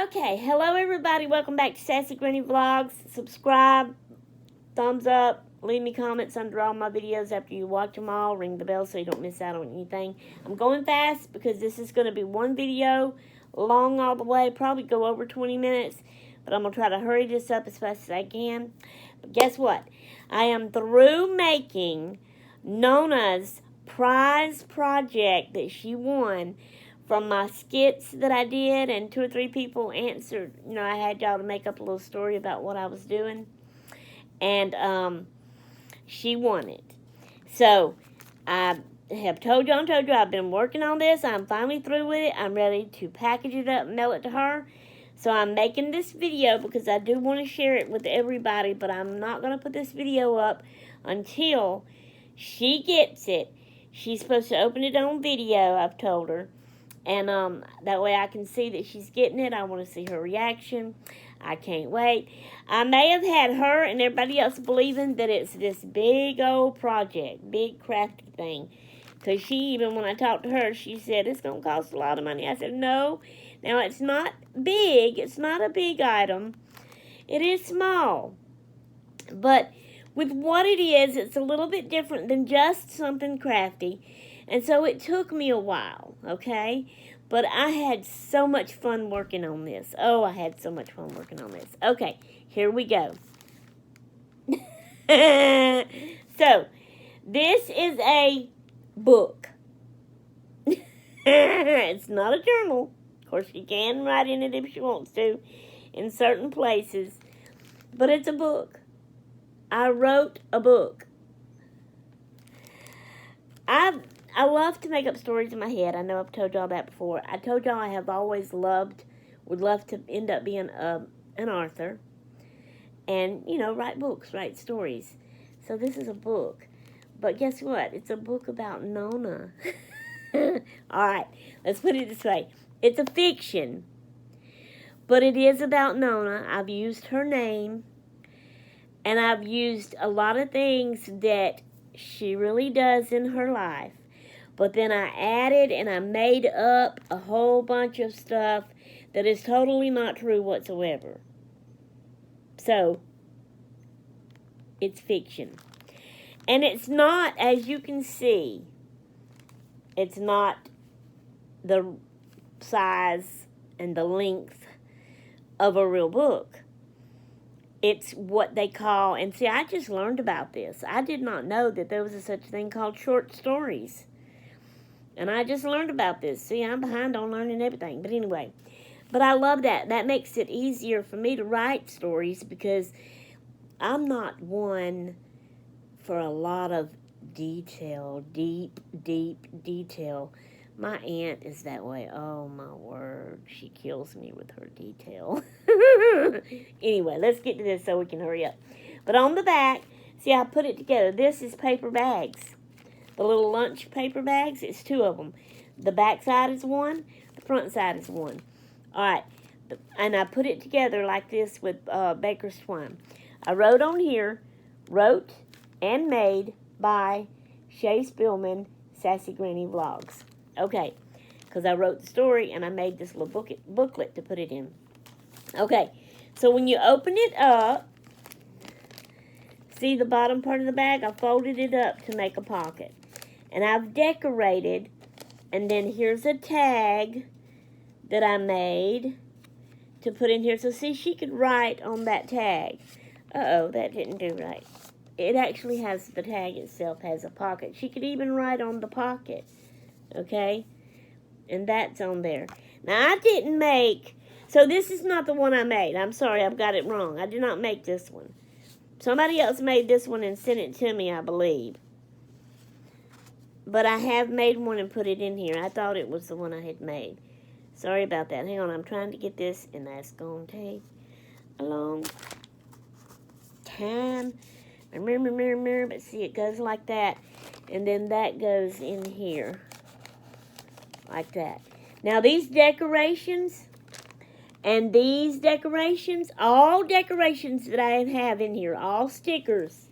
Okay, hello everybody. Welcome back to Sassy Granny Vlogs. Subscribe, thumbs up, leave me comments under all my videos after you watch them all. Ring the bell so you don't miss out on anything. I'm going fast because this is going to be one video, long all the way, probably go over 20 minutes. But I'm going to try to hurry this up as fast as I can. But guess what? I am through making Nonna's prize project that she won from my skits that I did, and 2 or 3 people answered. You know, I had y'all to make up a little story about what I was doing, and she won it. So I have told you I've been working on this. I'm finally through with it. I'm ready to package it up and mail it to her. So I'm making this video because I do want to share it with everybody, but I'm not going to put this video up until she gets it. She's supposed to open it on video, I've told her. And that way I can see that she's getting it. I want to see her reaction. I can't wait. I may have had her and everybody else believing that it's this big old project, big crafty thing. Because she, even when I talked to her, she said, it's going to cost a lot of money. I said, no. Now, it's not big. It's not a big item. It is small. But with what it is, it's a little bit different than just something crafty. And so it took me a while, okay? But I had so much fun working on this. Oh, I had so much fun working on this. Okay, here we go. So, this is a book. It's not a journal. Of course, she can write in it if she wants to in certain places. But it's a book. I wrote a book. I love to make up stories in my head. I know I've told y'all that before. I told y'all I have always would love to end up being an author. And, you know, write books, write stories. So this is a book. But guess what? It's a book about Nonna. Alright, let's put it this way. It's a fiction. But it is about Nonna. I've used her name. And I've used a lot of things that she really does in her life. But then I added and I made up a whole bunch of stuff that is totally not true whatsoever. So, it's fiction. And it's not, as you can see, it's not the size and the length of a real book. It's what they call, and see, I just learned about this. I did not know that there was a such thing called short stories. And I just learned about this. See, I'm behind on learning everything. But anyway, but I love that. That makes it easier for me to write stories because I'm not one for a lot of detail, deep detail. My aunt is that way. Oh, my word. She kills me with her detail. Anyway, let's get to this so we can hurry up. But on the back, see, I put it together. This is paper bags. The little lunch paper bags, it's 2 of them. The back side is one. The front side is one. All right. And I put it together like this with baker's twine. I wrote on here, wrote and made by Shay Spillman, Sassy Granny Vlogs. Okay, because I wrote the story and I made this little booklet to put it in. Okay, so when you open it up, see the bottom part of the bag? I folded it up to make a pocket. And I've decorated, and then here's a tag that I made to put in here. So see, she could write on that tag. Uh-oh, that didn't do right. It actually has, the tag itself has a pocket. She could even write on the pocket. Okay? And that's on there. Now, I didn't make... So, this is not the one I made. I'm sorry, I've got it wrong. I did not make this one. Somebody else made this one and sent it to me, I believe. But I have made one and put it in here. I thought it was the one I had made. Sorry about that. Hang on, I'm trying to get this, and that's going to take a long time. But see, it goes like that. And then that goes in here. Like that. Now, these decorations and these decorations, all decorations that I have in here, all stickers,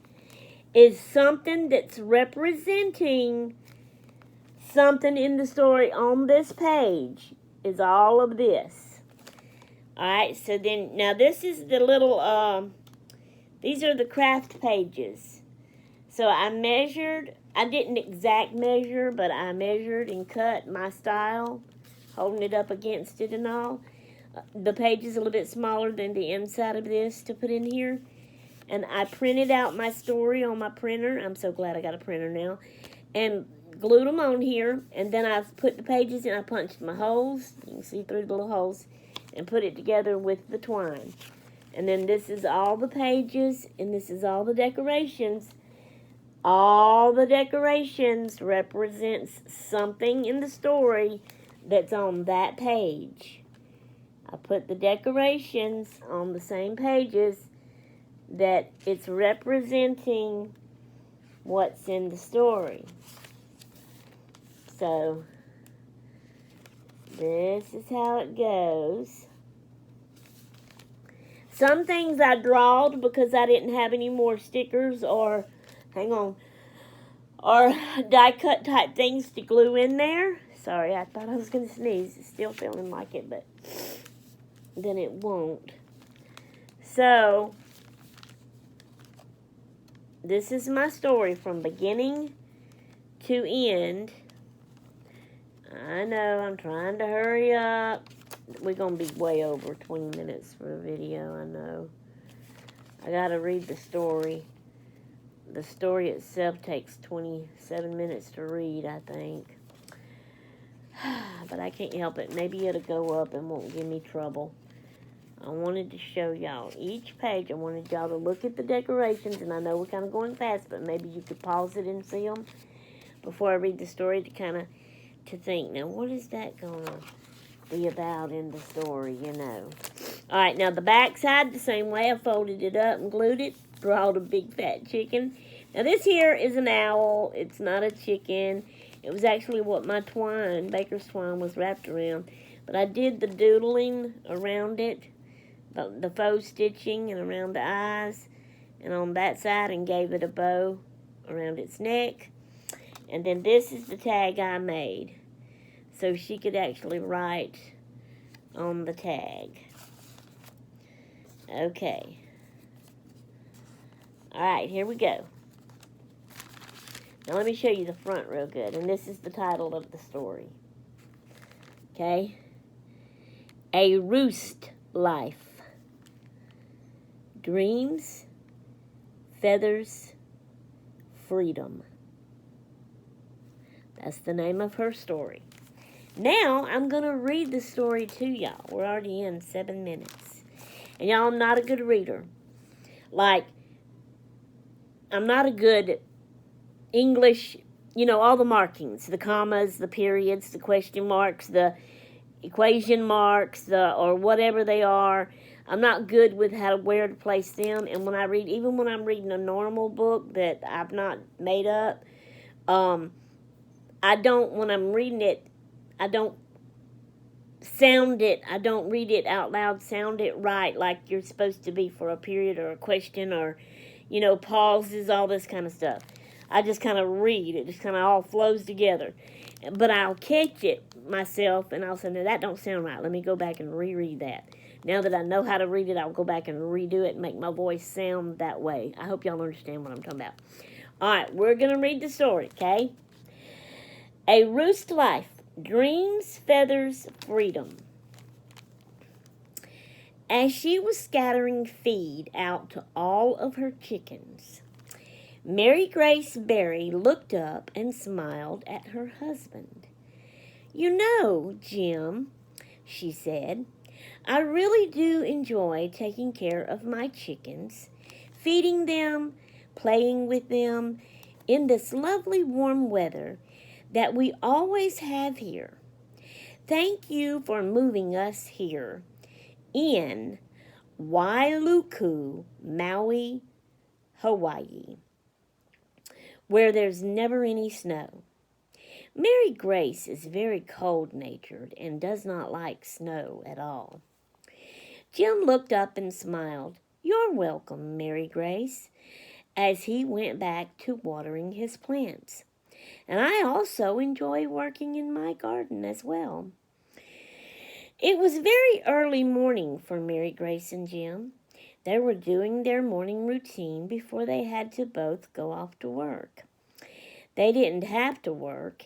is something that's representing something in the story on this page, is all of this. Alright, so then, now this is the little, these are the craft pages. So I measured, I didn't exact measure, but I measured and cut my style, holding it up against it and all. The page is a little bit smaller than the inside of this to put in here. And I printed out my story on my printer. I'm so glad I got a printer now. And glued them on here. And then I put the pages in. I punched my holes. You can see through the little holes. And put it together with the twine. And then this is all the pages. And this is all the decorations. All the decorations represents something in the story that's on that page. I put the decorations on the same pages that it's representing what's in the story. So, this is how it goes. Some things I drawed because I didn't have any more stickers or, or die cut type things to glue in there. Sorry, I thought I was going to sneeze. It's still feeling like it, but then it won't. So, this is my story from beginning to end. I know, I'm trying to hurry up. We're going to be way over 20 minutes for a video, I know. I got to read the story. The story itself takes 27 minutes to read, I think. But I can't help it. Maybe it'll go up and won't give me trouble. I wanted to show y'all each page. I wanted y'all to look at the decorations, and I know we're kind of going fast, but maybe you could pause it and see them before I read the story to kind of think, now what is that going to be about in the story, you know. All right, now the back side, the same way. I folded it up and glued it, drawed a big fat chicken. Now this here is an owl. It's not a chicken. It was actually what my twine, baker's twine, was wrapped around. But I did the doodling around it, the faux stitching and around the eyes and on that side, and gave it a bow around its neck. And then this is the tag I made, so she could actually write on the tag. Okay. Alright, here we go. Now let me show you the front real good. And this is the title of the story. Okay? A Roost Life. Dreams, feathers, freedom. That's the name of her story. Now, I'm going to read the story to y'all. We're already in 7 minutes. And y'all, I'm not a good reader. Like, I'm not a good English, you know, all the markings, the commas, the periods, the question marks, the equation marks, or whatever they are. I'm not good with where to place them. And when I read, even when I'm reading a normal book that I've not made up, I don't, when I'm reading it, I don't sound it, I don't read it out loud, sound it right like you're supposed to be for a period or a question or, you know, pauses, all this kind of stuff. I just kind of read. It just kind of all flows together. But I'll catch it myself and I'll say, no, that don't sound right. Let me go back and reread that. Now that I know how to read it, I'll go back and redo it and make my voice sound that way. I hope y'all understand what I'm talking about. All right, we're going to read the story, okay? A Roost Life. Dreams, feathers, freedom. As she was scattering feed out to all of her chickens, Mary Grace Berry looked up and smiled at her husband. You know, Jim, she said, I really do enjoy taking care of my chickens, feeding them, playing with them in this lovely warm weather that we always have here. Thank you for moving us here in Wailuku, Maui, Hawaii, where there's never any snow. Mary Grace is very cold-natured and does not like snow at all. Jim looked up and smiled. You're welcome, Mary Grace, as he went back to watering his plants. And I also enjoy working in my garden as well. It was very early morning for Mary Grace and Jim. They were doing their morning routine before they had to both go off to work. They didn't have to work.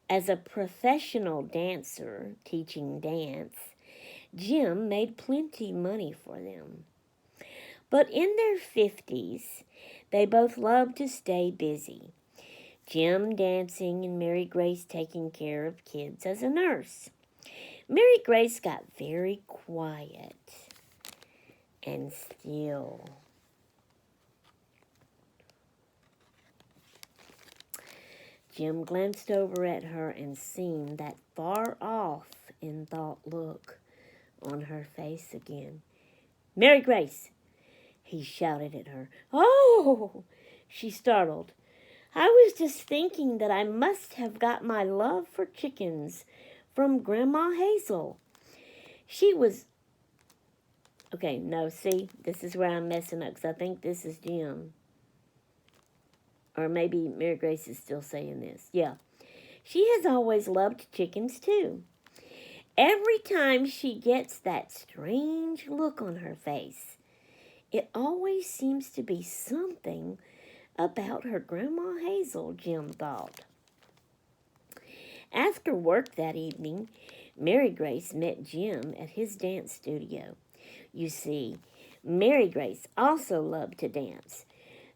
As a professional dancer teaching dance, Jim made plenty money for them. But in their 50s, they both loved to stay busy. Jim dancing and Mary Grace taking care of kids as a nurse. Mary Grace got very quiet and still. Jim glanced over at her and seen that far off in thought look on her face again. "Mary Grace!" he shouted at her. "Oh!" she startled. "I was just thinking that I must have got my love for chickens from Grandma Hazel. She was..." Okay, no, see, this is where I'm messing up because I think this is Jim. Or maybe Mary Grace is still saying this. Yeah. "She has always loved chickens too. Every time she gets that strange look on her face, it always seems to be something about her Grandma Hazel," Jim thought. After work that evening, Mary Grace met Jim at his dance studio. You see, Mary Grace also loved to dance.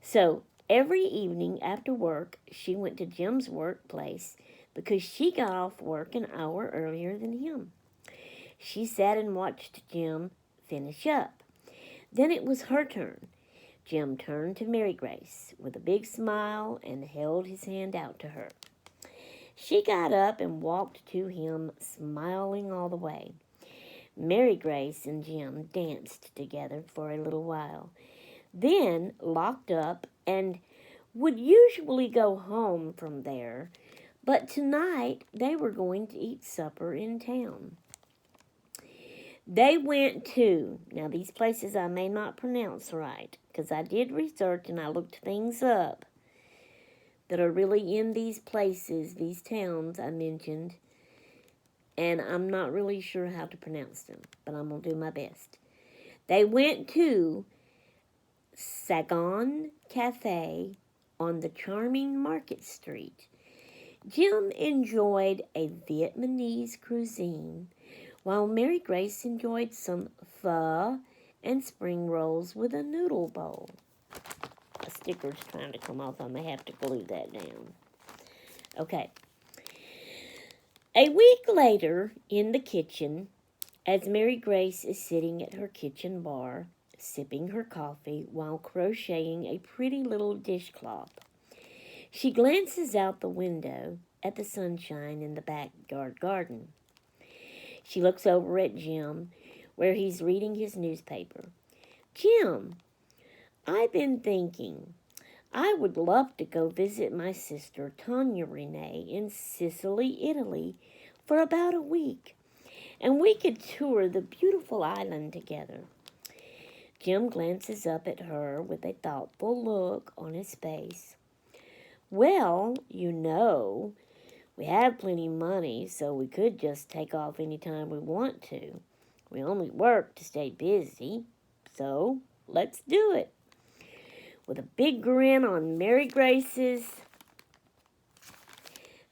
So every evening after work, she went to Jim's workplace because she got off work an hour earlier than him. She sat and watched Jim finish up. Then it was her turn. Jim turned to Mary Grace with a big smile and held his hand out to her. She got up and walked to him, smiling all the way. Mary Grace and Jim danced together for a little while, then locked up and would usually go home from there, but tonight they were going to eat supper in town. They went to, now these places I may not pronounce right, because I did research and I looked things up that are really in these places, these towns I mentioned, and I'm not really sure how to pronounce them, but I'm going to do my best. They went to Saigon Cafe on the charming Market Street. Jim enjoyed a Vietnamese cuisine, while Mary Grace enjoyed some pho and spring rolls with a noodle bowl. A sticker's trying to come off. I may have to glue that down. Okay. A week later, in the kitchen, as Mary Grace is sitting at her kitchen bar, sipping her coffee while crocheting a pretty little dishcloth, she glances out the window at the sunshine in the backyard garden. She looks over at Jim, where he's reading his newspaper. "Jim, I've been thinking, I would love to go visit my sister Tanya Renee in Sicily, Italy, for about a week, and we could tour the beautiful island together." Jim glances up at her with a thoughtful look on his face. "Well, we have plenty of money, so we could just take off any time we want to. We only work to stay busy, so let's do it." With a big grin on Mary Grace's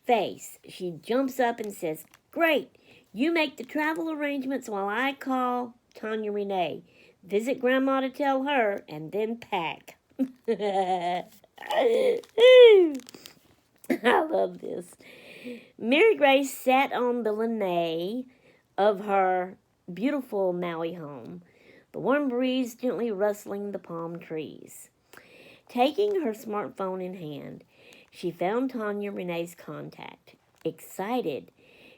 face, she jumps up and says, "Great, you make the travel arrangements while I call Tanya Renee, visit Grandma to tell her, and then pack." I love this. Mary Grace sat on the lanai of her beautiful Maui home, the warm breeze gently rustling the palm trees. Taking her smartphone in hand, she found Tanya Renee's contact. Excited,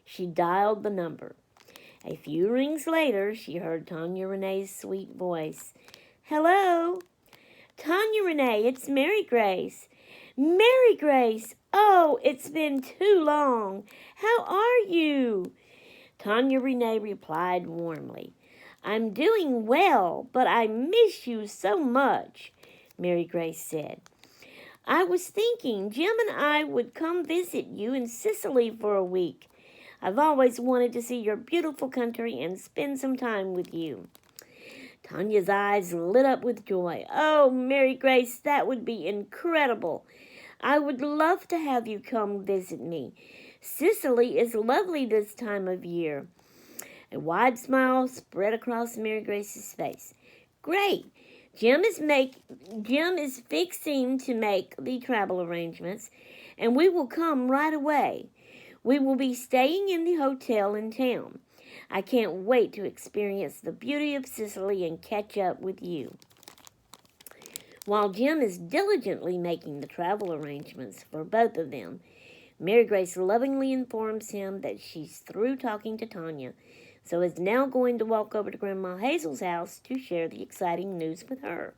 she dialed the number. A few rings later, she heard Tanya Renee's sweet voice. "Hello? Tanya Renee, it's Mary Grace." "Mary Grace, oh, it's been too long. How are you?" Tanya Renee replied warmly. "I'm doing well, but I miss you so much," Mary Grace said. "I was thinking Jim and I would come visit you in Sicily for a week. I've always wanted to see your beautiful country and spend some time with you." Tanya's eyes lit up with joy. "Oh, Mary Grace, that would be incredible. I would love to have you come visit me. Sicily is lovely this time of year." A wide smile spread across Mary Grace's face. "Great. Jim is fixing to make the travel arrangements, and we will come right away. We will be staying in the hotel in town. I can't wait to experience the beauty of Sicily and catch up with you." While Jim is diligently making the travel arrangements for both of them, Mary Grace lovingly informs him that she's through talking to Tanya, so is now going to walk over to Grandma Hazel's house to share the exciting news with her.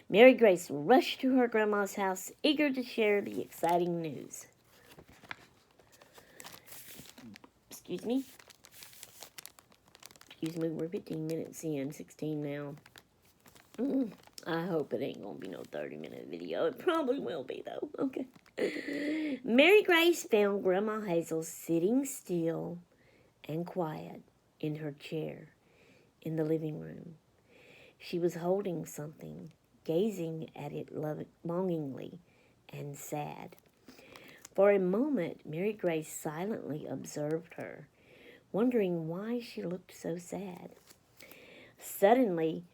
Mary Grace rushed to her grandma's house, eager to share the exciting news. Excuse me, we're 15 minutes in, 16 now. I hope it ain't gonna be no 30-minute video. It probably will be, though. Okay. Mary Grace found Grandma Hazel sitting still and quiet in her chair in the living room. She was holding something, gazing at it longingly and sad. For a moment, Mary Grace silently observed her, wondering why she looked so sad. Suddenly,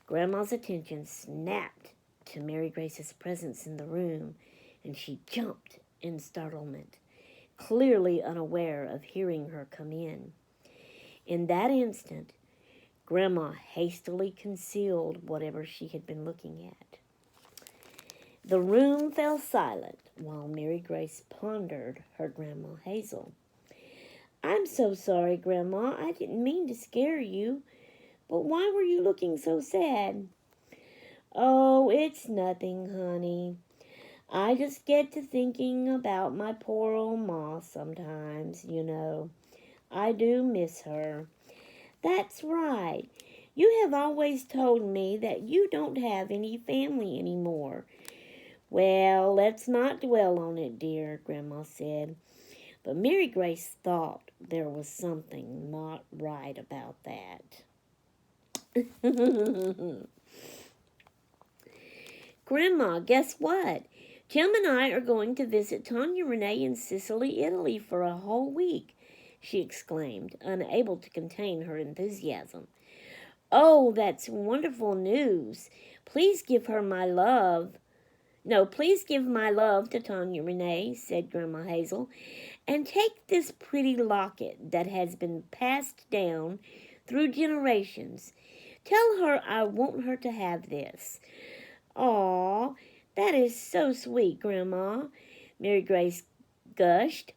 Grandma's attention snapped to Mary Grace's presence in the room, and she jumped in startlement, clearly unaware of hearing her come in. In that instant, Grandma hastily concealed whatever she had been looking at. The room fell silent while Mary Grace pondered her Grandma Hazel. "I'm so sorry, Grandma. I didn't mean to scare you. But why were you looking so sad?" "Oh, it's nothing, honey. I just get to thinking about my poor old ma sometimes, you know. I do miss her." "That's right. You have always told me that you don't have any family anymore." "Well, let's not dwell on it, dear," Grandma said. But Mary Grace thought there was something not right about that. "Grandma, guess what? Jim and I are going to visit Tanya Renee in Sicily, Italy for a whole week," she exclaimed, unable to contain her enthusiasm. "Oh, that's wonderful news. Please give my love to Tanya Renee," said Grandma Hazel, "and take this pretty locket that has been passed down through generations. Tell her I want her to have this." "Aw, that is so sweet, Grandma," Mary Grace gushed.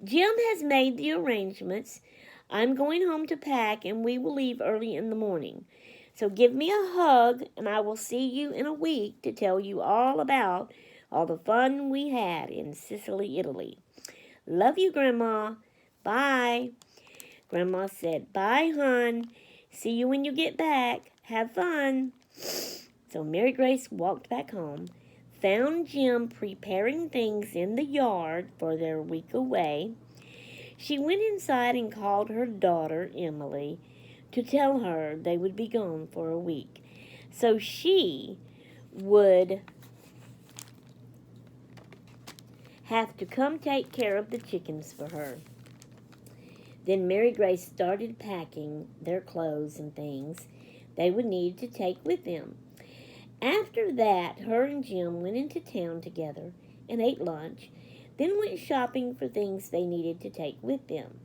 "Jim has made the arrangements. I'm going home to pack, and we will leave early in the morning. So give me a hug, and I will see you in a week to tell you all about all the fun we had in Sicily, Italy. Love you, Grandma. Bye." Grandma said, "Bye, hon. See you when you get back. Have fun." So Mary Grace walked back home, found Jim preparing things in the yard for their week away. She went inside and called her daughter, Emily, to tell her they would be gone for a week, so she would have to come take care of the chickens for her. Then Mary Grace started packing their clothes and things they would need to take with them. After that, her and Jim went into town together and ate lunch, then went shopping for things they needed to take with them.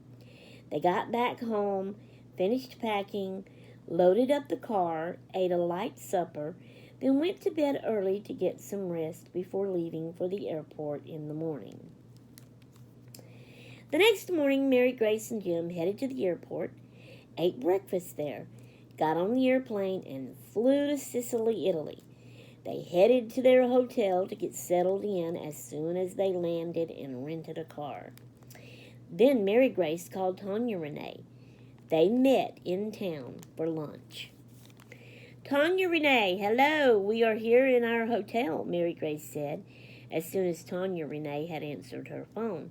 They got back home, finished packing, loaded up the car, ate a light supper, then went to bed early to get some rest before leaving for the airport in the morning. The next morning, Mary Grace and Jim headed to the airport, ate breakfast there, got on the airplane, and flew to Sicily, Italy. They headed to their hotel to get settled in as soon as they landed and rented a car. Then Mary Grace called Tanya Renee. They met in town for lunch. "Tanya Renee, hello, we are here in our hotel," Mary Grace said, as soon as Tanya Renee had answered her phone.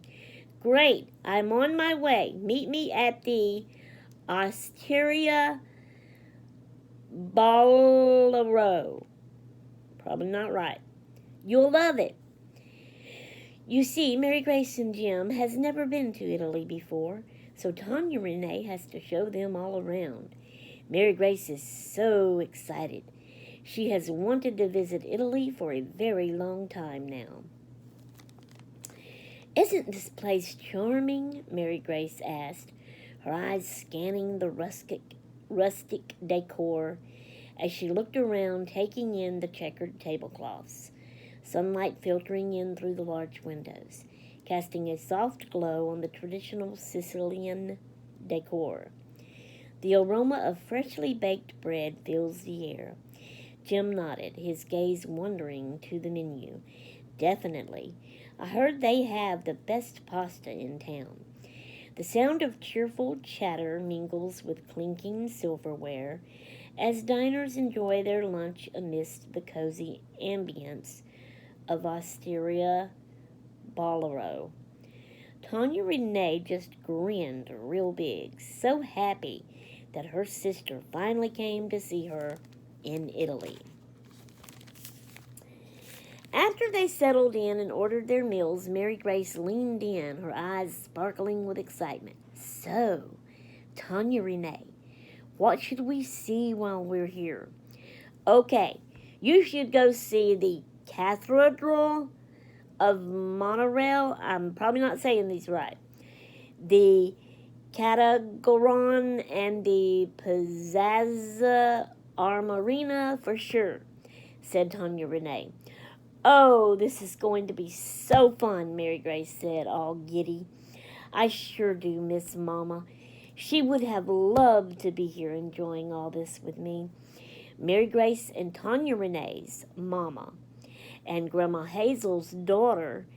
Great, I'm on my way. Meet me at the Osteria Bolero. Probably not right. You'll love it. You see, Mary Grace and Jim has never been to Italy before, so Tanya Renee has to show them all around. Mary Grace is so excited. She has wanted to visit Italy for a very long time now. Isn't this place charming? Mary Grace asked, her eyes scanning the rustic decor as she looked around, taking in the checkered tablecloths, sunlight filtering in through the large windows, casting a soft glow on the traditional Sicilian decor. The aroma of freshly baked bread fills the air. Jim nodded, his gaze wandering to the menu. Definitely. I heard they have the best pasta in town. The sound of cheerful chatter mingles with clinking silverware as diners enjoy their lunch amidst the cozy ambience of Osteria Bolero. Tanya Renee just grinned real big, so happy that her sister finally came to see her in Italy. After they settled in and ordered their meals, Mary Grace leaned in, her eyes sparkling with excitement. So, Tanya Renee, what should we see while we're here? Okay, you should go see the Cathedral of Monorail. I'm probably not saying these right. The Catagoron and the Piazza Armarina for sure, said Tanya Renee. Oh, this is going to be so fun, Mary Grace said, all giddy. I sure do miss Mama. She would have loved to be here enjoying all this with me. Mary Grace and Tanya Renee's Mama and Grandma Hazel's daughter,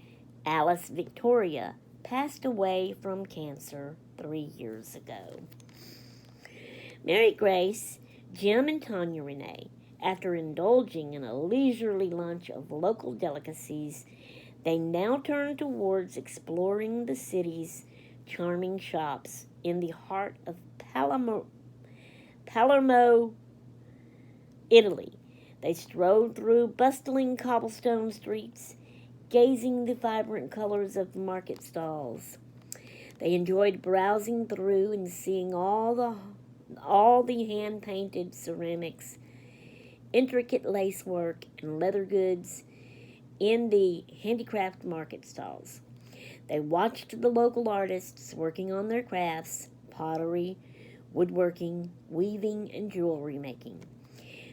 Alice Victoria, passed away from cancer 3 years ago. Mary Grace, Jim, and Tanya Renee, after indulging in a leisurely lunch of local delicacies, they now turn towards exploring the city's charming shops in the heart of Palermo, Italy. They strode through bustling cobblestone streets, gazing the vibrant colors of market stalls. They enjoyed browsing through and seeing all the hand-painted ceramics, intricate lacework, and leather goods in the handicraft market stalls. They watched the local artists working on their crafts, pottery, woodworking, weaving, and jewelry making.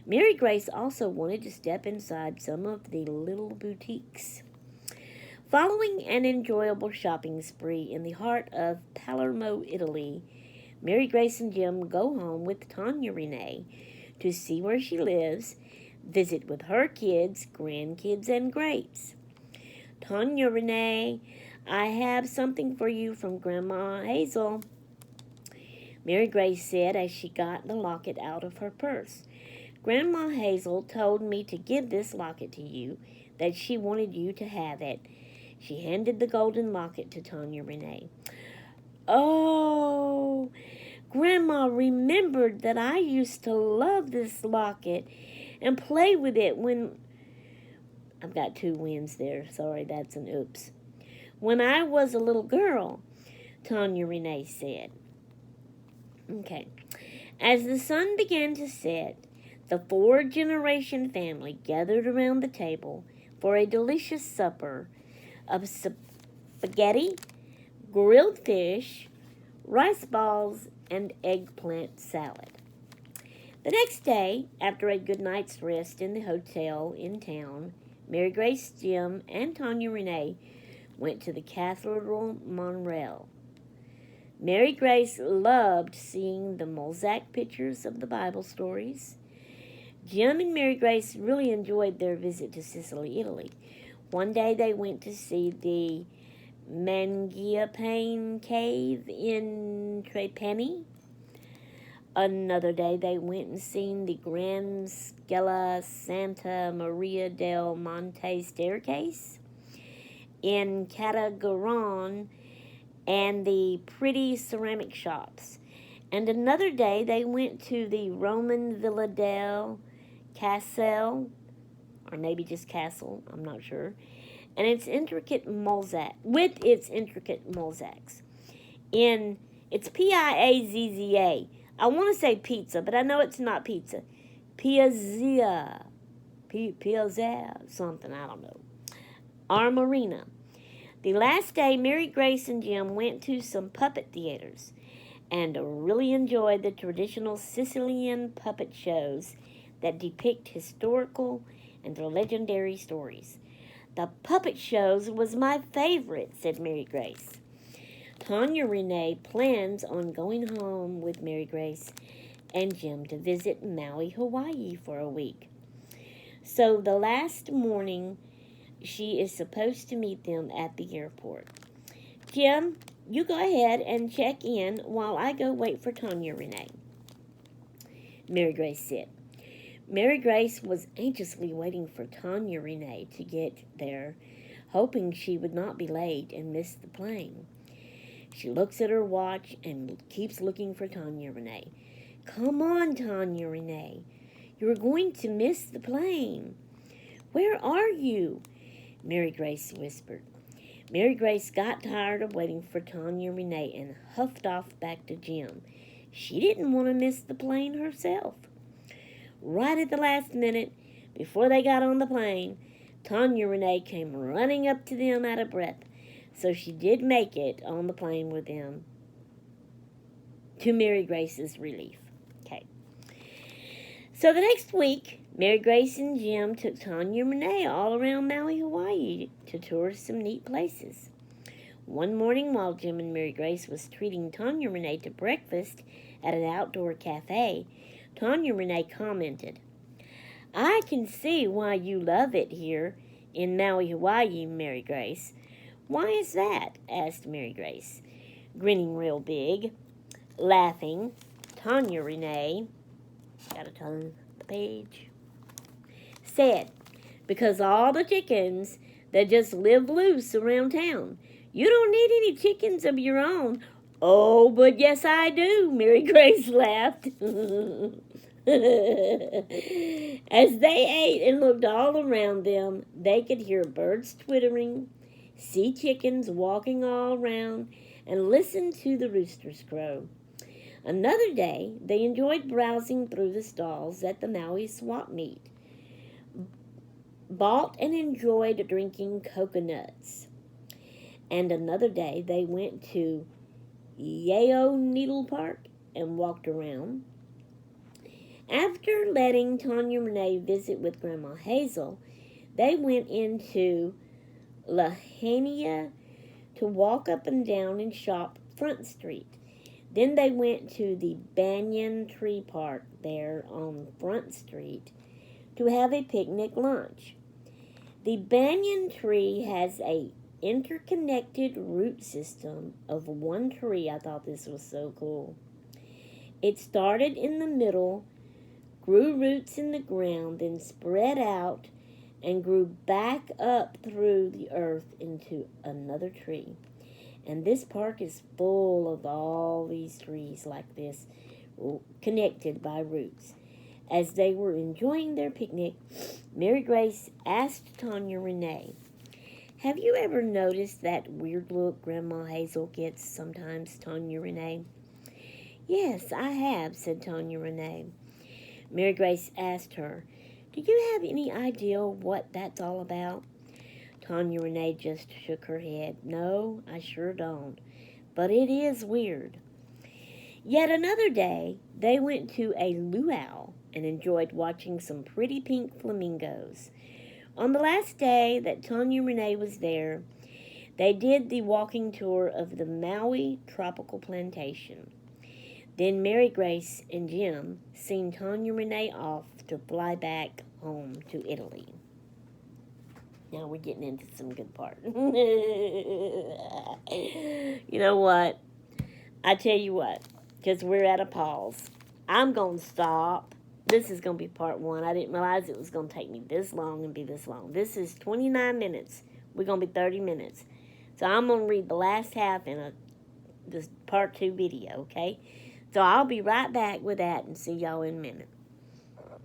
Mary Grace also wanted to step inside some of the little boutiques. Following an enjoyable shopping spree in the heart of Palermo, Italy, Mary Grace and Jim go home with Tanya Renee to see where she lives, visit with her kids, grandkids, and greats. Tanya Renee, I have something for you from Grandma Hazel, Mary Grace said as she got the locket out of her purse. Grandma Hazel told me to give this locket to you, that she wanted you to have it. She handed the golden locket to Tanya Renee. Oh, Grandma remembered that I used to love this locket and play with it when... I've got 2 wins there. Sorry, that's an oops. When I was a little girl, Tanya Renee said. Okay. As the sun began to set, the 4-generation family gathered around the table for a delicious supper of spaghetti, grilled fish, rice balls, and eggplant salad. The next day, after a good night's rest in the hotel in town, Mary Grace, Jim, and Tanya Renee went to the Cathedral Monorail. Mary Grace loved seeing the mosaic pictures of the Bible stories. Jim and Mary Grace really enjoyed their visit to Sicily, Italy. One day they went to see the Mangiapane Cave in Trapani. Another day they went and seen the Grand Scala Santa Maria del Monte staircase in Catagoron, and the pretty ceramic shops. And another day they went to the Roman Villa del Castle, or maybe just Castle, I'm not sure, and its intricate mosaics. It's Piazza. I want to say pizza, but I know it's not pizza. Piazza. Piazza, something, I don't know. Armarina. The last day, Mary Grace and Jim went to some puppet theaters and really enjoyed the traditional Sicilian puppet shows that depict historical and legendary stories. The puppet shows was my favorite, said Mary Grace. Tanya Renee plans on going home with Mary Grace and Jim to visit Maui, Hawaii for a week. So the last morning, she is supposed to meet them at the airport. Jim, you go ahead and check in while I go wait for Tanya Renee, Mary Grace said. Mary Grace was anxiously waiting for Tanya Renee to get there, hoping she would not be late and miss the plane. She looks at her watch and keeps looking for Tanya Renee. Come on, Tanya Renee. You're going to miss the plane. Where are you? Mary Grace whispered. Mary Grace got tired of waiting for Tanya Renee and huffed off back to Jim. She didn't want to miss the plane herself. Right at the last minute, before they got on the plane, Tanya Renee came running up to them out of breath. So she did make it on the plane with them, to Mary Grace's relief. Okay. So the next week, Mary Grace and Jim took Tanya Renee all around Maui, Hawaii to tour some neat places. One morning while Jim and Mary Grace was treating Tanya Renee to breakfast at an outdoor cafe, Tanya Renee commented, I can see why you love it here in Maui, Hawaii, Mary Grace. Why is that? Asked Mary Grace, grinning real big. Laughing, Tanya Renee, gotta turn the page, said, because all the chickens that just live loose around town. You don't need any chickens of your own. Oh, but yes I do, Mary Grace laughed. As they ate and looked all around them, they could hear birds twittering, see chickens walking all around, and listen to the roosters crow. Another day, they enjoyed browsing through the stalls at the Maui swap meet, bought and enjoyed drinking coconuts. And another day, they went to Yeo Needle Park and walked around. After letting Tanya Renee visit with Grandma Hazel, they went into Lahaina to walk up and down and shop Front Street. Then they went to the Banyan Tree Park there on Front Street to have a picnic lunch. The banyan tree has a interconnected root system of one tree. I thought this was so cool. It started in the middle, grew roots in the ground, then spread out and grew back up through the earth into another tree. And this park is full of all these trees like this, connected by roots. As they were enjoying their picnic, Mary Grace asked Tanya Renee, have you ever noticed that weird look Grandma Hazel gets sometimes, Tanya Renee? Yes, I have, said Tanya Renee. Mary Grace asked her, do you have any idea what that's all about? Tanya Renee just shook her head. No, I sure don't. But it is weird. Yet another day, they went to a luau and enjoyed watching some pretty pink flamingos. On the last day that Tanya Renee was there, they did the walking tour of the Maui Tropical Plantation. Then Mary Grace and Jim sent Tanya Renee off to fly back home to Italy. Now we're getting into some good part. You know what? I tell you what, because we're at a pause, I'm going to stop. This is going to be part one. I didn't realize it was going to take me this long and be this long. This is 29 minutes. We're going to be 30 minutes. So I'm going to read the last half in a this part 2 video, okay? So I'll be right back with that and see y'all in a minute.